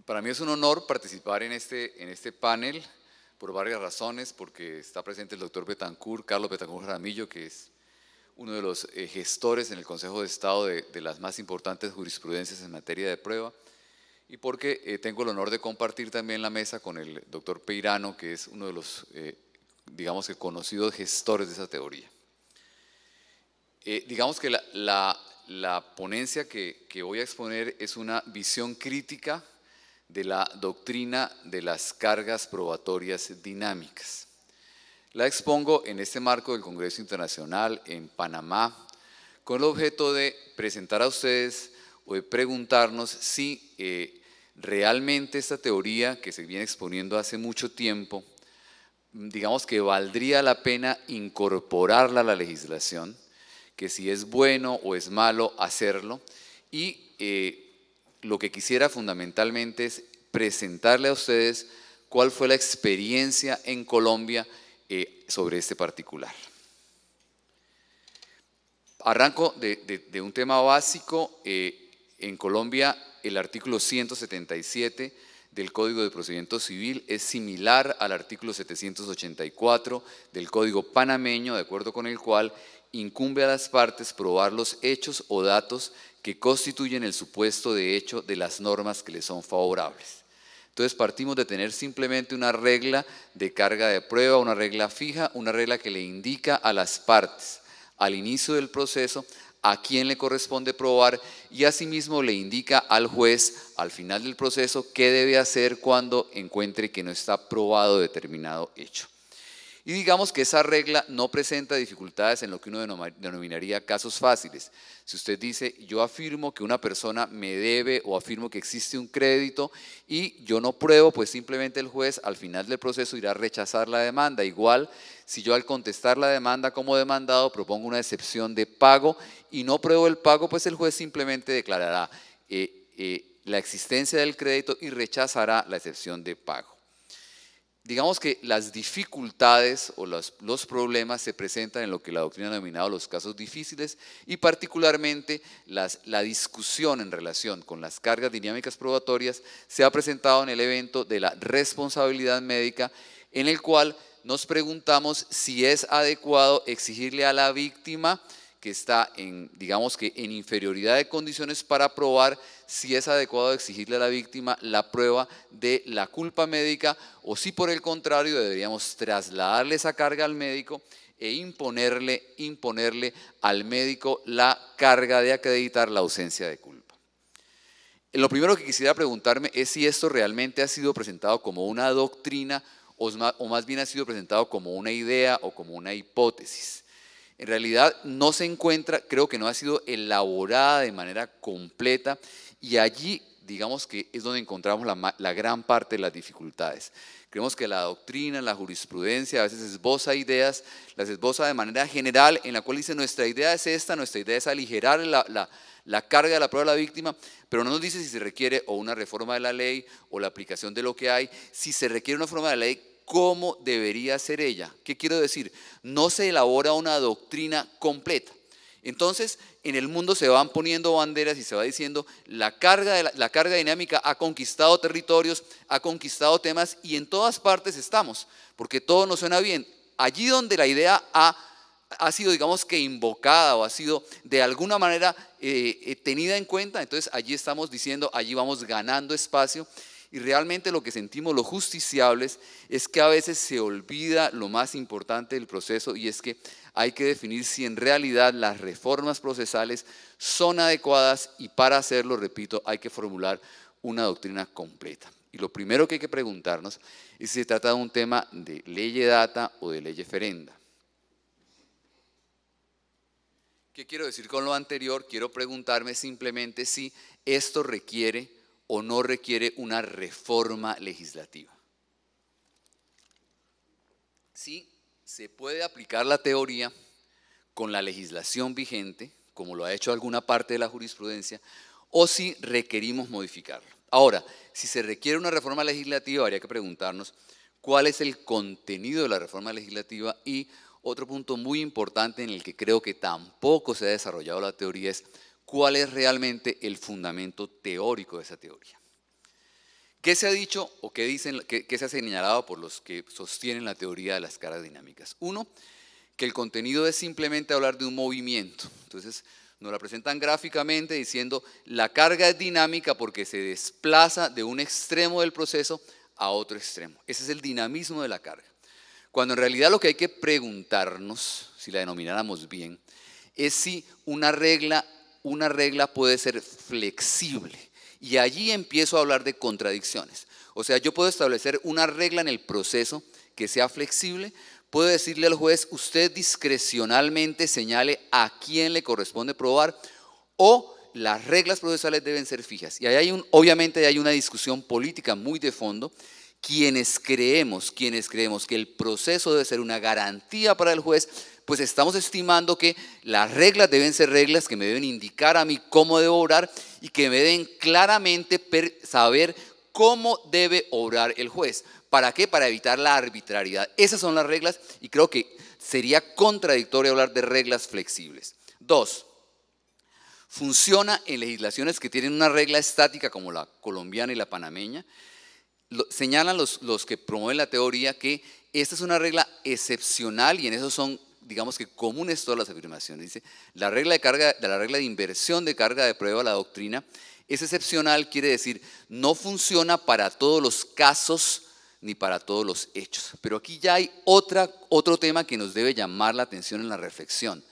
Para mí es un honor participar en este panel por varias razones, porque está presente el doctor Betancourt, Carlos Betancourt Jaramillo, que es uno de los gestores en el Consejo de Estado de las más importantes jurisprudencias en materia de prueba, y porque tengo el honor de compartir también la mesa con el doctor Peirano, que es uno de los, digamos que conocidos gestores de esa teoría. Digamos que la ponencia que voy a exponer es una visión crítica de la doctrina de las cargas probatorias dinámicas. La expongo en este marco del Congreso Internacional en Panamá, con el objeto de presentar a ustedes o de preguntarnos si realmente esta teoría que se viene exponiendo hace mucho tiempo, digamos que valdría la pena incorporarla a la legislación, que si es bueno o es malo hacerlo, y lo que quisiera fundamentalmente es presentarle a ustedes cuál fue la experiencia en Colombia sobre este particular. Arranco de un tema básico. En Colombia el artículo 177 del Código de Procedimiento Civil es similar al artículo 784 del Código panameño, de acuerdo con el cual incumbe a las partes probar los hechos o datos que constituyen el supuesto de hecho de las normas que les son favorables. Entonces partimos de tener simplemente una regla de carga de prueba, una regla fija, una regla que le indica a las partes al inicio del proceso a quién le corresponde probar, y asimismo le indica al juez al final del proceso qué debe hacer cuando encuentre que no está probado determinado hecho. Y digamos que esa regla no presenta dificultades en lo que uno denominaría casos fáciles. Si usted dice, yo afirmo que una persona me debe o afirmo que existe un crédito y yo no pruebo, pues simplemente el juez al final del proceso irá a rechazar la demanda. Igual, si yo al contestar la demanda como demandado propongo una excepción de pago y no pruebo el pago, pues el juez simplemente declarará la existencia del crédito y rechazará la excepción de pago. Digamos que las dificultades o los problemas se presentan en lo que la doctrina ha denominado los casos difíciles, y particularmente la discusión en relación con las cargas dinámicas probatorias se ha presentado en el evento de la responsabilidad médica, en el cual nos preguntamos si es adecuado exigirle a la víctima que está digamos que en inferioridad de condiciones para probar, si es adecuado exigirle a la víctima la prueba de la culpa médica, o si por el contrario deberíamos trasladarle esa carga al médico e imponerle al médico la carga de acreditar la ausencia de culpa. Lo primero que quisiera preguntarme es si esto realmente ha sido presentado como una doctrina o más bien ha sido presentado como una idea o como una hipótesis. En realidad no se encuentra, creo que no ha sido elaborada de manera completa, y allí digamos que es donde encontramos la gran parte de las dificultades. Creemos que la doctrina, la jurisprudencia a veces esboza ideas, las esboza de manera general, en la cual dice nuestra idea es esta, nuestra idea es aligerar la carga de la prueba de la víctima, pero no nos dice si se requiere o una reforma de la ley o la aplicación de lo que hay. Si se requiere una reforma de la ley, ¿cómo debería ser ella? ¿Qué quiero decir? No se elabora una doctrina completa. Entonces, en el mundo se van poniendo banderas y se va diciendo la carga dinámica ha conquistado territorios, ha conquistado temas, y en todas partes estamos, porque todo nos suena bien. Allí donde la idea ha sido, digamos que invocada o ha sido de alguna manera tenida en cuenta, entonces allí estamos diciendo, allí vamos ganando espacio. Y realmente lo que sentimos los justiciables es que a veces se olvida lo más importante del proceso, y es que hay que definir si en realidad las reformas procesales son adecuadas, y para hacerlo, repito, hay que formular una doctrina completa. Y lo primero que hay que preguntarnos es si se trata de un tema de lege data o de lege ferenda. ¿Qué quiero decir con lo anterior? Quiero preguntarme simplemente si esto requiere o no requiere una reforma legislativa. Si se puede aplicar la teoría con la legislación vigente, como lo ha hecho alguna parte de la jurisprudencia, o si requerimos modificarlo. Ahora, si se requiere una reforma legislativa, habría que preguntarnos cuál es el contenido de la reforma legislativa, y otro punto muy importante en el que creo que tampoco se ha desarrollado la teoría es cuál es realmente el fundamento teórico de esa teoría. ¿Qué se ha dicho o qué dicen, qué se ha señalado por los que sostienen la teoría de las cargas dinámicas? Uno, que el contenido es simplemente hablar de un movimiento. Entonces, nos la presentan gráficamente diciendo la carga es dinámica porque se desplaza de un extremo del proceso a otro extremo. Ese es el dinamismo de la carga. Cuando en realidad lo que hay que preguntarnos, si la denomináramos bien, es si una regla puede ser flexible. Y allí empiezo a hablar de contradicciones. O sea, yo puedo establecer una regla en el proceso que sea flexible. Puedo decirle al juez, usted discrecionalmente señale a quién le corresponde probar, o las reglas procesales deben ser fijas. Y ahí obviamente hay una discusión política muy de fondo. Quienes creemos que el proceso debe ser una garantía para el juez, pues estamos estimando que las reglas deben ser reglas que me deben indicar a mí cómo debo obrar y que me deben claramente saber cómo debe obrar el juez. ¿Para qué? Para evitar la arbitrariedad. Esas son las reglas y creo que sería contradictorio hablar de reglas flexibles. Dos, funciona en legislaciones que tienen una regla estática como la colombiana y la panameña. Señalan los que promueven la teoría que esta es una regla excepcional y en eso son, digamos que comunes todas las afirmaciones. Dice, la regla de inversión de carga de prueba, la doctrina, es excepcional, quiere decir, no funciona para todos los casos ni para todos los hechos. Pero aquí ya hay otro tema que nos debe llamar la atención en la reflexión.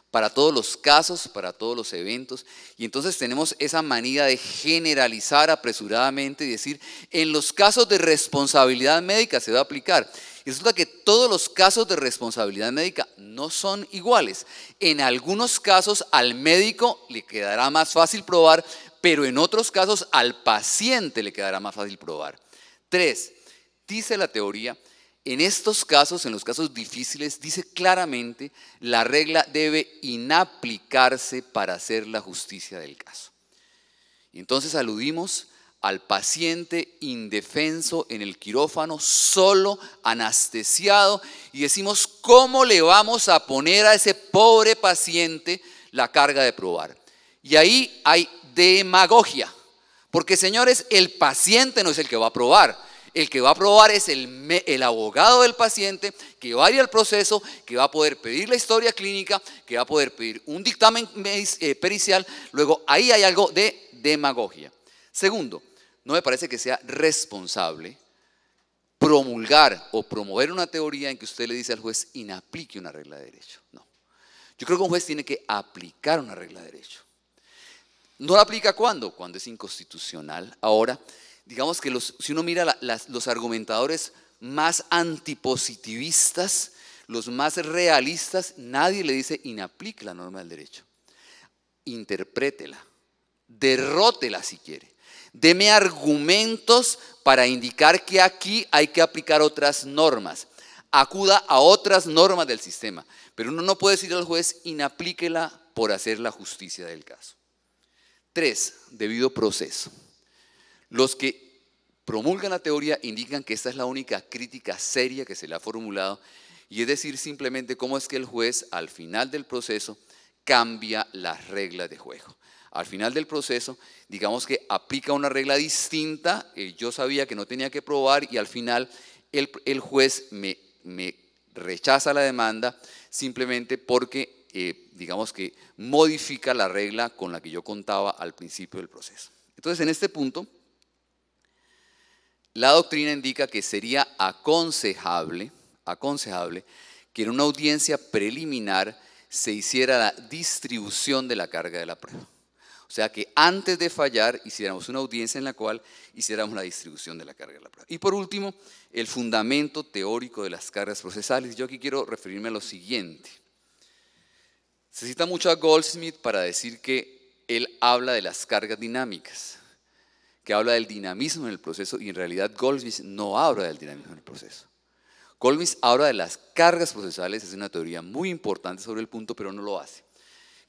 Para todos los casos, para todos los eventos. Y entonces tenemos esa manía de generalizar apresuradamente y decir, en los casos de responsabilidad médica se va a aplicar. Y resulta que todos los casos de responsabilidad médica no son iguales. En algunos casos al médico le quedará más fácil probar, pero en otros casos al paciente le quedará más fácil probar. 3, dice la teoría, en estos casos, en los casos difíciles, dice claramente, la regla debe inaplicarse para hacer la justicia del caso. Y entonces aludimos al paciente indefenso en el quirófano, solo, anestesiado, y decimos, ¿cómo le vamos a poner a ese pobre paciente la carga de probar? Y ahí hay demagogia, porque señores, el paciente no es el que va a probar. El que va a probar es el abogado del paciente que va a ir al proceso, que va a poder pedir la historia clínica, que va a poder pedir un dictamen pericial. Luego ahí hay algo de demagogia. Segundo, no me parece que sea responsable promulgar o promover una teoría en que usted le dice al juez inaplique una regla de derecho. No. Yo creo que un juez tiene que aplicar una regla de derecho. ¿No la aplica cuándo? Cuando es inconstitucional. Ahora, digamos que si uno mira los argumentadores más antipositivistas, los más realistas, nadie le dice inaplique la norma del derecho. Interprétela, derrótela si quiere. Deme argumentos para indicar que aquí hay que aplicar otras normas. Acuda a otras normas del sistema. Pero uno no puede decir al juez inaplíquela por hacer la justicia del caso. 3, debido proceso. Los que promulgan la teoría indican que esta es la única crítica seria que se le ha formulado, y es decir, simplemente cómo es que el juez al final del proceso cambia las reglas de juego. Al final del proceso, digamos que aplica una regla distinta, yo sabía que no tenía que probar y al final el juez me rechaza la demanda simplemente porque digamos que modifica la regla con la que yo contaba al principio del proceso. Entonces, en este punto, la doctrina indica que sería aconsejable que en una audiencia preliminar se hiciera la distribución de la carga de la prueba. O sea, que antes de fallar hiciéramos una audiencia en la cual hiciéramos la distribución de la carga de la prueba. Y por último, el fundamento teórico de las cargas procesales. Yo aquí quiero referirme a lo siguiente. Se cita mucho a Goldsmith para decir que él habla de las cargas dinámicas, que habla del dinamismo en el proceso, y en realidad Goldsmith no habla del dinamismo en el proceso. Goldsmith habla de las cargas procesales, es una teoría muy importante sobre el punto, pero no lo hace.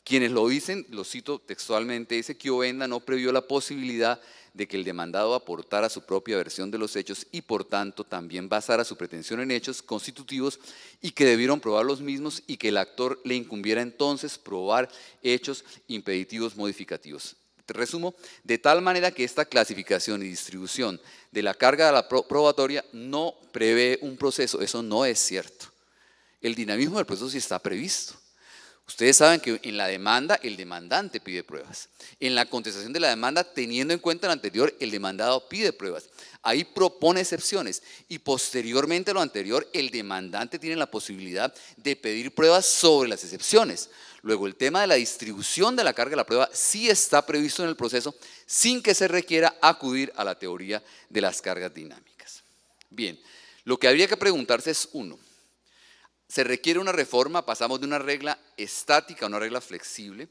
Quienes lo dicen, lo cito textualmente, dice que Ovenda no previó la posibilidad de que el demandado aportara su propia versión de los hechos y por tanto también basara su pretensión en hechos constitutivos y que debieron probar los mismos y que el actor le incumbiera entonces probar hechos impeditivos modificativos. resumo, de tal manera que esta clasificación y distribución de la carga de la probatoria no prevé un proceso. Eso no es cierto. El dinamismo del proceso sí está previsto. Ustedes saben que en la demanda el demandante pide pruebas. En la contestación de la demanda, teniendo en cuenta lo anterior, el demandado pide pruebas. Ahí propone excepciones y posteriormente a lo anterior, el demandante tiene la posibilidad de pedir pruebas sobre las excepciones. Luego, el tema de la distribución de la carga de la prueba sí está previsto en el proceso sin que se requiera acudir a la teoría de las cargas dinámicas. Bien, lo que habría que preguntarse es uno. Se requiere una reforma, pasamos de una regla estática a una regla flexible.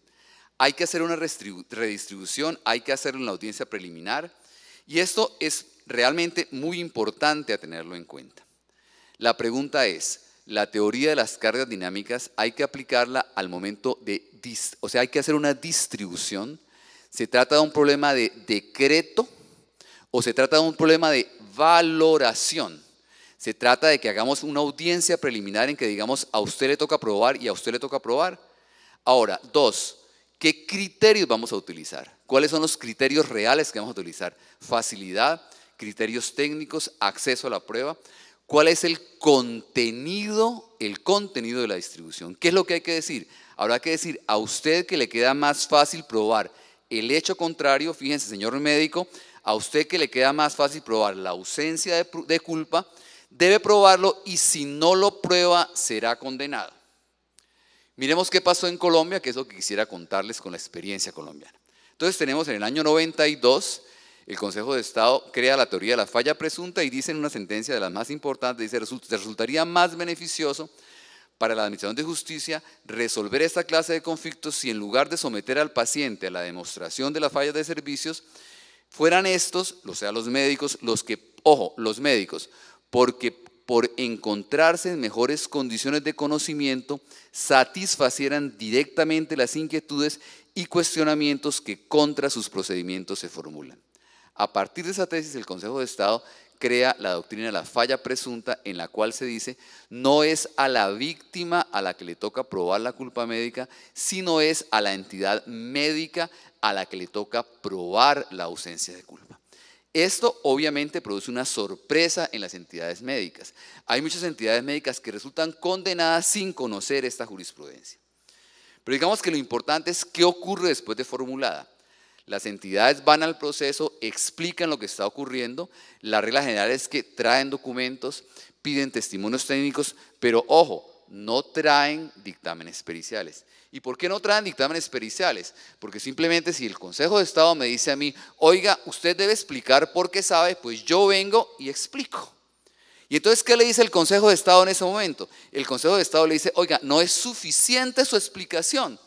Hay que hacer una redistribución, hay que hacerlo en la audiencia preliminar. Y esto es realmente muy importante a tenerlo en cuenta. La pregunta es, la teoría de las cargas dinámicas hay que aplicarla al momento de, o sea, hay que hacer una distribución. ¿Se trata de un problema de decreto o se trata de un problema de valoración? Se trata de que hagamos una audiencia preliminar en que digamos a usted le toca aprobar y a usted le toca aprobar. Ahora, dos, ¿qué criterios vamos a utilizar? ¿Cuáles son los criterios reales que vamos a utilizar? Facilidad, criterios técnicos, acceso a la prueba. ¿Cuál es el contenido de la distribución? ¿Qué es lo que hay que decir? Habrá que decir a usted que le queda más fácil probar el hecho contrario, fíjense señor médico, a usted que le queda más fácil probar la ausencia de culpa, debe probarlo y si no lo prueba será condenado. Miremos qué pasó en Colombia, que es lo que quisiera contarles con la experiencia colombiana. Entonces tenemos en el año 92, el Consejo de Estado crea la teoría de la falla presunta y dice en una sentencia de las más importantes, dice, resultaría más beneficioso para la Administración de Justicia resolver esta clase de conflictos si en lugar de someter al paciente a la demostración de la falla de servicios, fueran estos, o sea, los médicos, los que, ojo, los médicos, porque por encontrarse en mejores condiciones de conocimiento, satisfacieran directamente las inquietudes y cuestionamientos que contra sus procedimientos se formulan. A partir de esa tesis, el Consejo de Estado crea la doctrina de la falla presunta, en la cual se dice, no es a la víctima a la que le toca probar la culpa médica, sino es a la entidad médica a la que le toca probar la ausencia de culpa. Esto obviamente produce una sorpresa en las entidades médicas. Hay muchas entidades médicas que resultan condenadas sin conocer esta jurisprudencia. Pero digamos que lo importante es qué ocurre después de formulada. Las entidades van al proceso, explican lo que está ocurriendo. La regla general es que traen documentos, piden testimonios técnicos, pero ojo, no traen dictámenes periciales. ¿Y por qué no traen dictámenes periciales? Porque simplemente si el Consejo de Estado me dice a mí, oiga, usted debe explicar por qué sabe, pues yo vengo y explico. Y entonces, ¿qué le dice el Consejo de Estado en ese momento? El Consejo de Estado le dice, oiga, no es suficiente su explicación.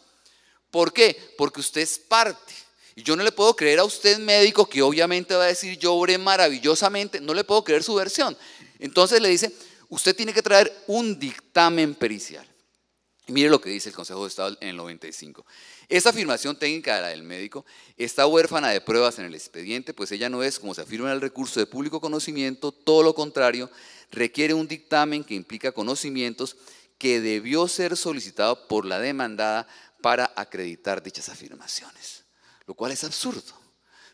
¿Por qué? Porque usted es parte. Y yo no le puedo creer a usted, médico, que obviamente va a decir, yo obré maravillosamente, no le puedo creer su versión. Entonces le dice, usted tiene que traer un dictamen pericial. Y mire lo que dice el Consejo de Estado en el 95. Esta afirmación técnica de la del médico está huérfana de pruebas en el expediente, pues ella no es, como se afirma en el recurso, de público conocimiento, todo lo contrario, requiere un dictamen que implica conocimientos que debió ser solicitado por la demandada para acreditar dichas afirmaciones, lo cual es absurdo.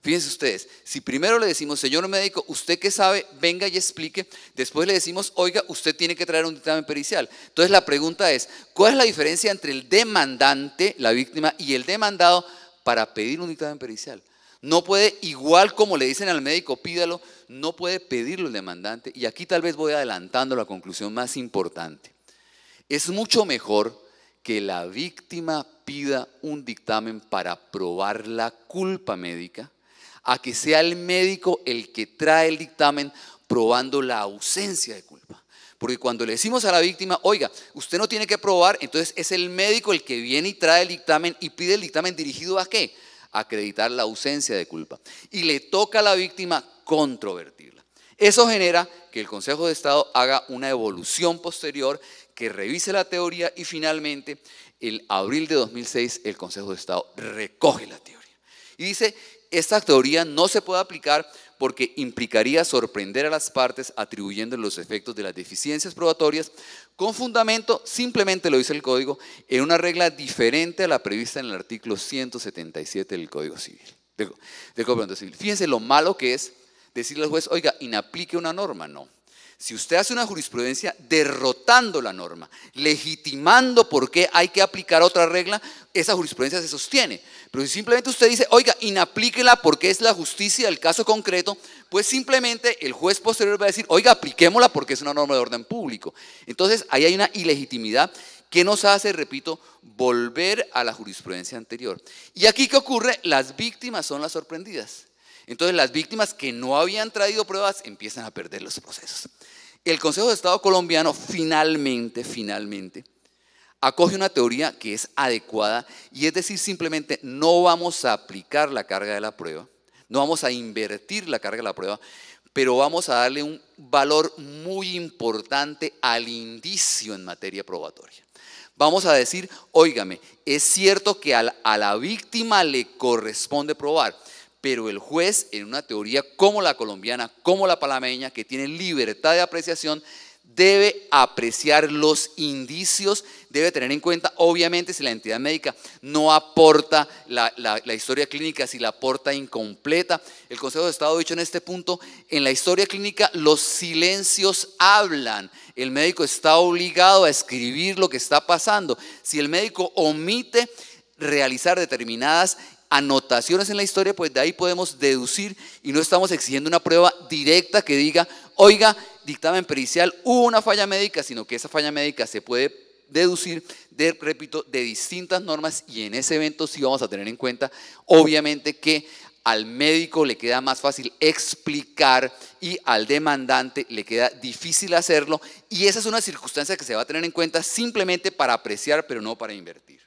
Fíjense ustedes, si primero le decimos, señor médico, usted que sabe, venga y explique, después le decimos, oiga, usted tiene que traer un dictamen pericial. Entonces la pregunta es, ¿cuál es la diferencia entre el demandante, la víctima, y el demandado para pedir un dictamen pericial? No puede, igual como le dicen al médico, pídalo, no puede pedirlo el demandante. Y aquí tal vez voy adelantando la conclusión más importante. Es mucho mejor que la víctima pida un dictamen para probar la culpa médica, a que sea el médico el que trae el dictamen probando la ausencia de culpa. Porque cuando le decimos a la víctima, oiga, usted no tiene que probar, entonces es el médico el que viene y trae el dictamen y pide el dictamen dirigido ¿a qué? A acreditar la ausencia de culpa. Y le toca a la víctima controvertirla. Eso genera que el Consejo de Estado haga una evolución posterior, que revise la teoría y finalmente, en abril de 2006, el Consejo de Estado recoge la teoría. Y dice, esta teoría no se puede aplicar porque implicaría sorprender a las partes atribuyendo los efectos de las deficiencias probatorias con fundamento, simplemente lo dice el Código, en una regla diferente a la prevista en el artículo 177 del Código Civil. del Código de Procedimiento Civil. Fíjense lo malo que es decirle al juez, oiga, inaplique una norma. No. Si usted hace una jurisprudencia derrotando la norma, legitimando por qué hay que aplicar otra regla, esa jurisprudencia se sostiene. Pero si simplemente usted dice, oiga, inaplíquela porque es la justicia del caso concreto, pues simplemente el juez posterior va a decir, oiga, apliquémosla porque es una norma de orden público. Entonces, ahí hay una ilegitimidad que nos hace, repito, volver a la jurisprudencia anterior. Y aquí, ¿qué ocurre? Las víctimas son las sorprendidas. Entonces, las víctimas que no habían traído pruebas empiezan a perder los procesos. El Consejo de Estado colombiano finalmente acoge una teoría que es adecuada y es decir, simplemente no vamos a aplicar la carga de la prueba, no vamos a invertir la carga de la prueba, pero vamos a darle un valor muy importante al indicio en materia probatoria. Vamos a decir, óigame, es cierto que a la víctima le corresponde probar, pero el juez, en una teoría como la colombiana, como la panameña, que tiene libertad de apreciación, debe apreciar los indicios, debe tener en cuenta, obviamente, si la entidad médica no aporta la historia clínica, si la aporta incompleta. El Consejo de Estado ha dicho en este punto, en la historia clínica los silencios hablan. El médico está obligado a escribir lo que está pasando. Si el médico omite realizar determinadas anotaciones en la historia, pues de ahí podemos deducir y no estamos exigiendo una prueba directa que diga, oiga, dictamen pericial, hubo una falla médica, sino que esa falla médica se puede deducir, repito, de distintas normas y en ese evento sí vamos a tener en cuenta, obviamente, que al médico le queda más fácil explicar y al demandante le queda difícil hacerlo y esa es una circunstancia que se va a tener en cuenta simplemente para apreciar, pero no para invertir.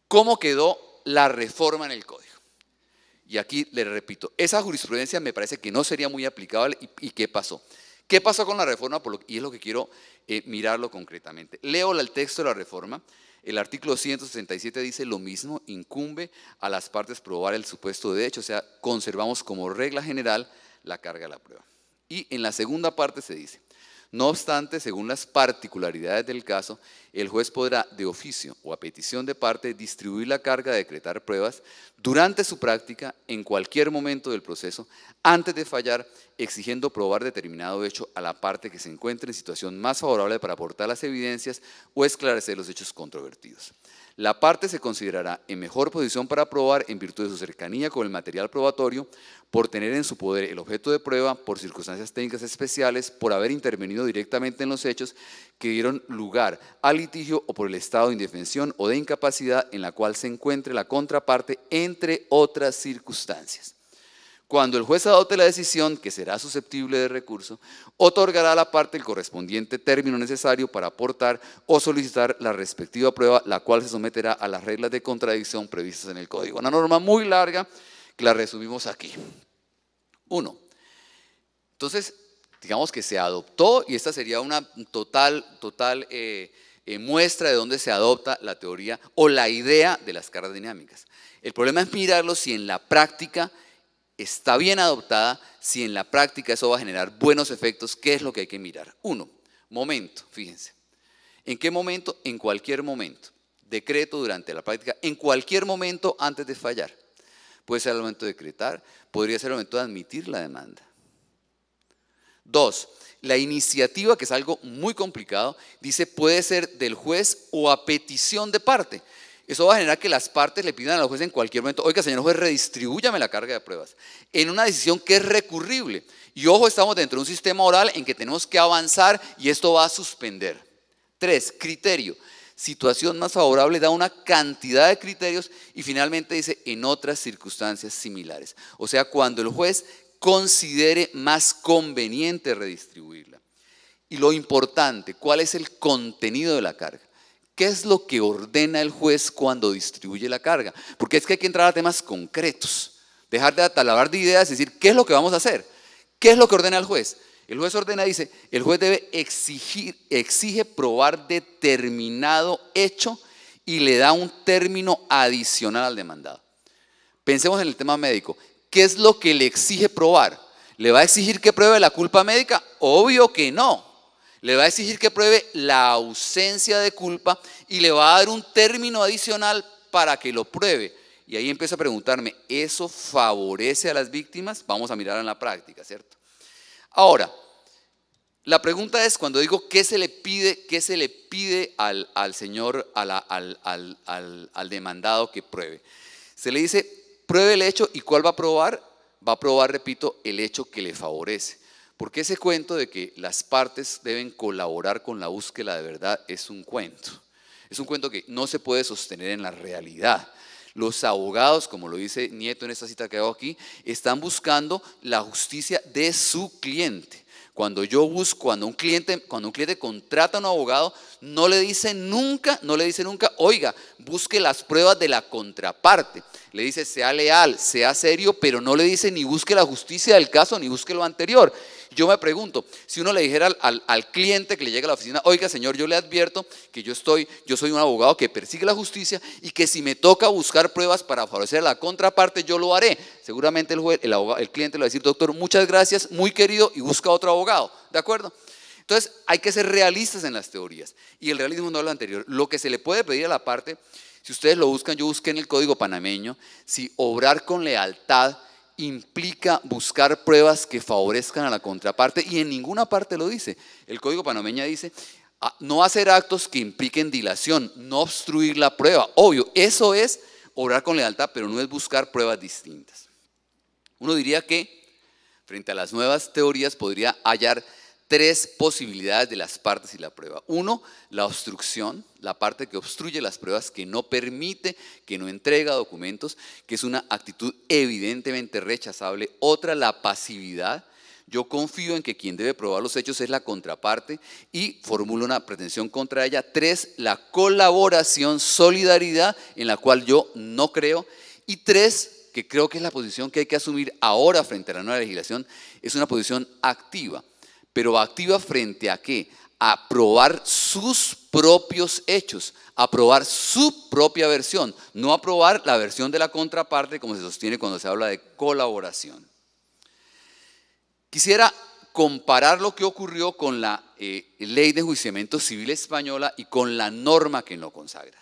¿Cómo quedó la reforma en el código? Y aquí le repito, esa jurisprudencia me parece que no sería muy aplicable. ¿Y qué pasó? ¿Qué pasó con la reforma? Y es lo que quiero mirarlo concretamente. Leo el texto de la reforma. El artículo 167 dice lo mismo, incumbe a las partes probar el supuesto de hecho, o sea, conservamos como regla general la carga de la prueba. Y en la segunda parte se dice, no obstante, según las particularidades del caso, el juez podrá de oficio o a petición de parte distribuir la carga de decretar pruebas durante su práctica en cualquier momento del proceso antes de fallar, exigiendo probar determinado hecho a la parte que se encuentre en situación más favorable para aportar las evidencias o esclarecer los hechos controvertidos. La parte se considerará en mejor posición para probar en virtud de su cercanía con el material probatorio, por tener en su poder el objeto de prueba, por circunstancias técnicas especiales, por haber intervenido directamente en los hechos que dieron lugar al litigio o por el estado de indefensión o de incapacidad en la cual se encuentre la contraparte, entre otras circunstancias. Cuando el juez adopte la decisión, que será susceptible de recurso, otorgará a la parte el correspondiente término necesario para aportar o solicitar la respectiva prueba, la cual se someterá a las reglas de contradicción previstas en el código. Una norma muy larga que la resumimos aquí. 1. Entonces, digamos que se adoptó y esta sería una total muestra de dónde se adopta la teoría o la idea de las cargas dinámicas. El problema es mirarlo si en la práctica está bien adoptada, si en la práctica eso va a generar buenos efectos, ¿qué es lo que hay que mirar? 1. Momento, fíjense. ¿En qué momento? En cualquier momento. Decreto durante la práctica, en cualquier momento antes de fallar. Puede ser el momento de decretar, podría ser el momento de admitir la demanda. 2. La iniciativa, que es algo muy complicado, dice puede ser del juez o a petición de parte. Eso va a generar que las partes le pidan al juez en cualquier momento, oiga, señor juez, redistribúyame la carga de pruebas, en una decisión que es recurrible. Y ojo, estamos dentro de un sistema oral en que tenemos que avanzar y esto va a suspender. 3. Criterio. Situación más favorable, da una cantidad de criterios y finalmente dice en otras circunstancias similares. O sea, cuando el juez considere más conveniente redistribuirla. Y lo importante, ¿cuál es el contenido de la carga? ¿Qué es lo que ordena el juez cuando distribuye la carga? Porque es que hay que entrar a temas concretos, dejar de atalar de ideas y decir, ¿qué es lo que vamos a hacer? ¿Qué es lo que ordena el juez? El juez ordena, dice, el juez debe exige probar determinado hecho y le da un término adicional al demandado. Pensemos en el tema médico. ¿Qué es lo que le exige probar? ¿Le va a exigir que pruebe la culpa médica? Obvio que no. Le va a exigir que pruebe la ausencia de culpa y le va a dar un término adicional para que lo pruebe. Y ahí empiezo a preguntarme, ¿eso favorece a las víctimas? Vamos a mirar en la práctica, ¿cierto? Ahora, la pregunta es, cuando digo qué se le pide al señor, al demandado que pruebe. Se le dice, pruebe el hecho, ¿y cuál va a probar? Va a probar, repito, el hecho que le favorece. Porque ese cuento de que las partes deben colaborar con la búsqueda de verdad es un cuento. Es un cuento que no se puede sostener en la realidad. Los abogados, como lo dice Nieto en esta cita que hago aquí, están buscando la justicia de su cliente. Cuando un cliente contrata a un abogado, no le dice nunca, oiga, busque las pruebas de la contraparte. Le dice, sea leal, sea serio, pero no le dice ni busque la justicia del caso, ni busque lo anterior. Yo me pregunto, si uno le dijera al cliente que le llega a la oficina, oiga señor, yo le advierto que yo soy un abogado que persigue la justicia y que si me toca buscar pruebas para favorecer a la contraparte, yo lo haré. Seguramente el cliente le va a decir, doctor, muchas gracias, muy querido, y busca otro abogado, ¿de acuerdo? Entonces hay que ser realistas en las teorías, y el realismo no es lo anterior. Lo que se le puede pedir a la parte, si ustedes lo buscan, yo busqué en el Código Panameño, si obrar con lealtad implica buscar pruebas que favorezcan a la contraparte, y en ninguna parte lo dice. El Código Panameño dice, no hacer actos que impliquen dilación, no obstruir la prueba. Obvio, eso es obrar con lealtad, pero no es buscar pruebas distintas. Uno diría que, frente a las nuevas teorías, podría hallar tres posibilidades de las partes y la prueba. Uno, la obstrucción, la parte que obstruye las pruebas, que no permite, que no entrega documentos, que es una actitud evidentemente rechazable. Otra, la pasividad. Yo confío en que quien debe probar los hechos es la contraparte y formulo una pretensión contra ella. Tres, la colaboración, solidaridad, en la cual yo no creo. Y tres, que creo que es la posición que hay que asumir ahora frente a la nueva legislación, es una posición activa. Pero activa frente a ¿qué? A probar sus propios hechos, a probar su propia versión, no a probar la versión de la contraparte como se sostiene cuando se habla de colaboración. Quisiera comparar lo que ocurrió con la Ley de Enjuiciamiento Civil española y con la norma que lo consagra.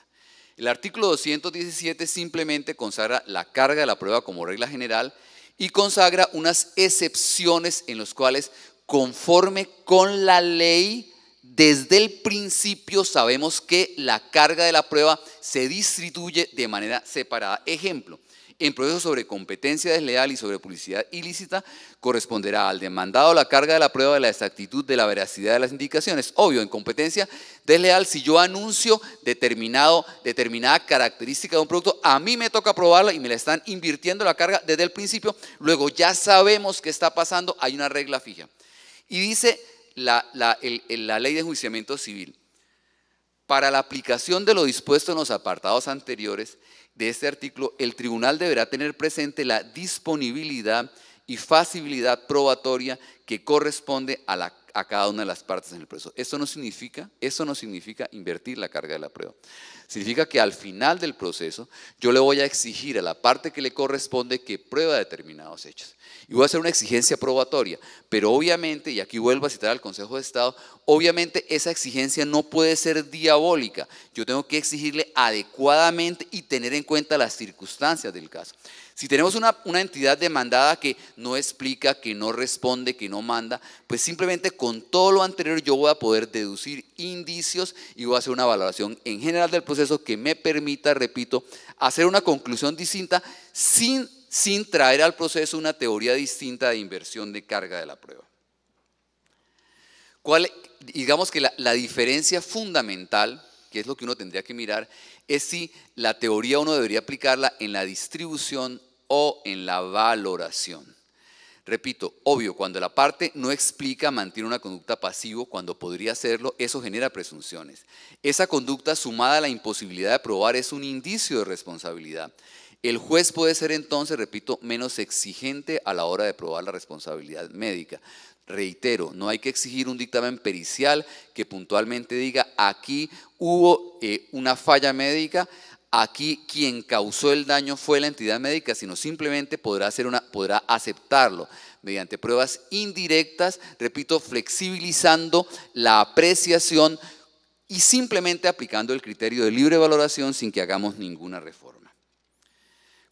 El artículo 217 simplemente consagra la carga de la prueba como regla general y consagra unas excepciones en las cuales, conforme con la ley, desde el principio sabemos que la carga de la prueba se distribuye de manera separada. Ejemplo, en procesos sobre competencia desleal y sobre publicidad ilícita, corresponderá al demandado la carga de la prueba de la exactitud de la veracidad de las indicaciones. Obvio, en competencia desleal, si yo anuncio determinada característica de un producto, a mí me toca probarla y me la están invirtiendo la carga desde el principio. Luego ya sabemos qué está pasando, hay una regla fija. Y dice la Ley de Enjuiciamiento Civil, para la aplicación de lo dispuesto en los apartados anteriores de este artículo, el tribunal deberá tener presente la disponibilidad y facilidad probatoria que corresponde a cada una de las partes en el proceso. Eso no significa invertir la carga de la prueba. Significa que al final del proceso yo le voy a exigir a la parte que le corresponde que prueba determinados hechos. Y voy a hacer una exigencia probatoria, pero obviamente, y aquí vuelvo a citar al Consejo de Estado, obviamente esa exigencia no puede ser diabólica. Yo tengo que exigirle adecuadamente y tener en cuenta las circunstancias del caso. Si tenemos una entidad demandada que no explica, que no responde, que no manda, pues simplemente con todo lo anterior yo voy a poder deducir indicios y voy a hacer una valoración en general del proceso que me permita, repito, hacer una conclusión distinta sin traer al proceso una teoría distinta de inversión de carga de la prueba. Digamos que la diferencia fundamental, que es lo que uno tendría que mirar, es si la teoría uno debería aplicarla en la distribución o en la valoración. Repito, obvio, cuando la parte no explica, mantiene una conducta pasivo cuando podría hacerlo, eso genera presunciones. Esa conducta sumada a la imposibilidad de probar es un indicio de responsabilidad. El juez puede ser entonces, repito, menos exigente a la hora de probar la responsabilidad médica. Reitero, no hay que exigir un dictamen pericial que puntualmente diga aquí hubo una falla médica, aquí quien causó el daño fue la entidad médica, sino simplemente podrá aceptarlo mediante pruebas indirectas, repito, flexibilizando la apreciación y simplemente aplicando el criterio de libre valoración sin que hagamos ninguna reforma.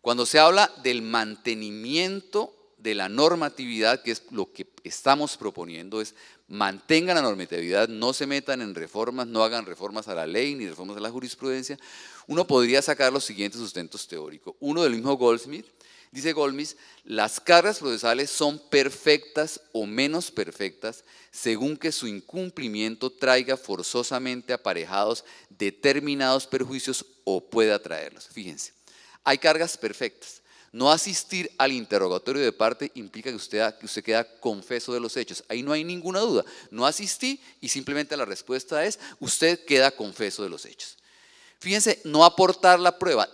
Cuando se habla del mantenimiento de la normatividad, que es lo que estamos proponiendo, es mantengan la normatividad, no se metan en reformas, no hagan reformas a la ley ni reformas a la jurisprudencia, uno podría sacar los siguientes sustentos teóricos. Uno del mismo Goldsmith, dice Goldsmith, las cargas procesales son perfectas o menos perfectas según que su incumplimiento traiga forzosamente aparejados determinados perjuicios o pueda traerlos. Fíjense, hay cargas perfectas. No asistir al interrogatorio de parte implica que usted queda confeso de los hechos. Ahí no hay ninguna duda. No asistí y simplemente la respuesta es, usted queda confeso de los hechos. Fíjense, no aportar la prueba.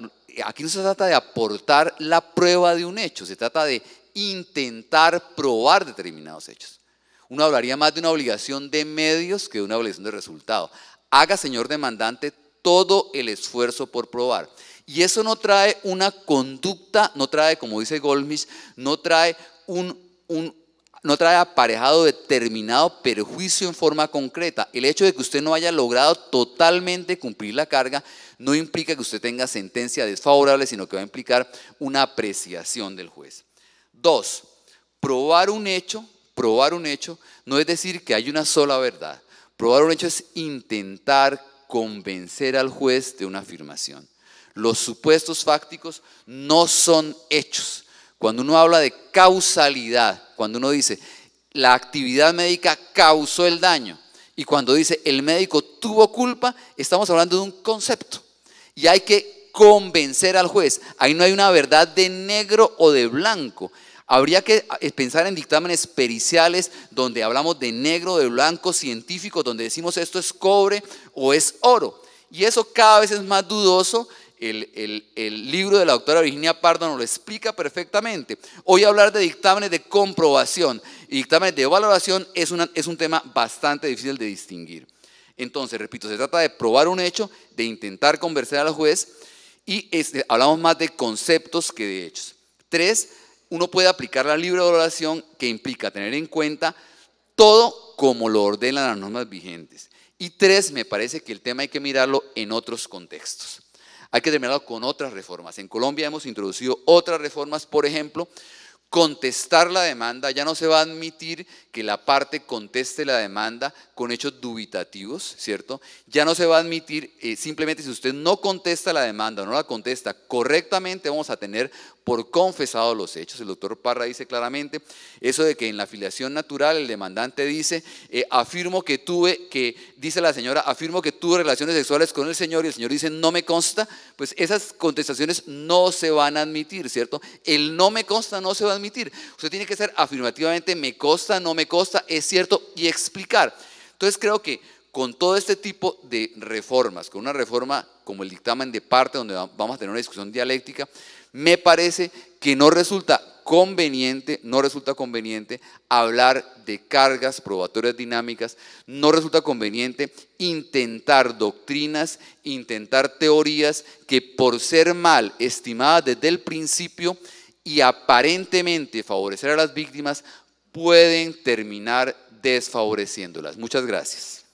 Aquí no se trata de aportar la prueba de un hecho, se trata de intentar probar determinados hechos. Uno hablaría más de una obligación de medios que de una obligación de resultado. Haga, señor demandante, todo el esfuerzo por probar. Y eso no trae una conducta, no trae, como dice Goldsmith, no trae aparejado determinado perjuicio en forma concreta. El hecho de que usted no haya logrado totalmente cumplir la carga no implica que usted tenga sentencia desfavorable, sino que va a implicar una apreciación del juez. 2, probar un hecho no es decir que hay una sola verdad. Probar un hecho es intentar convencer al juez de una afirmación. Los supuestos fácticos no son hechos. Cuando uno habla de causalidad, cuando uno dice la actividad médica causó el daño y cuando dice el médico tuvo culpa, estamos hablando de un concepto y hay que convencer al juez. Ahí no hay una verdad de negro o de blanco. Habría que pensar en dictámenes periciales donde hablamos de negro o de blanco, científicos, donde decimos esto es cobre o es oro. Y eso cada vez es más dudoso. El libro de la doctora Virginia Pardo nos lo explica perfectamente. Hoy hablar de dictámenes de comprobación y dictámenes de valoración es un tema bastante difícil de distinguir. Entonces, repito, se trata de probar un hecho, de intentar convencer al juez y hablamos más de conceptos que de hechos. 3, uno puede aplicar la libre valoración, que implica tener en cuenta todo como lo ordenan las normas vigentes. Y 3, me parece que el tema hay que mirarlo en otros contextos. Hay que terminarlo con otras reformas. En Colombia hemos introducido otras reformas, por ejemplo, contestar la demanda. Ya no se va a admitir que la parte conteste la demanda con hechos dubitativos, ¿cierto? Ya no se va a admitir, simplemente si usted no contesta la demanda o no la contesta correctamente, vamos a tener por confesado los hechos. El doctor Parra dice claramente eso de que en la filiación natural el demandante dice, dice la señora, afirmo que tuve relaciones sexuales con el señor y el señor dice no me consta, pues esas contestaciones no se van a admitir, ¿cierto? El no me consta no se va a admitir. Usted tiene que ser afirmativamente me consta, no me consta, es cierto y explicar. Entonces creo que con todo este tipo de reformas, con una reforma como el dictamen de parte donde vamos a tener una discusión dialéctica, me parece que no resulta conveniente hablar de cargas probatorias dinámicas, no resulta conveniente intentar doctrinas, intentar teorías que por ser mal estimadas desde el principio y aparentemente favorecer a las víctimas, pueden terminar desfavoreciéndolas. Muchas gracias.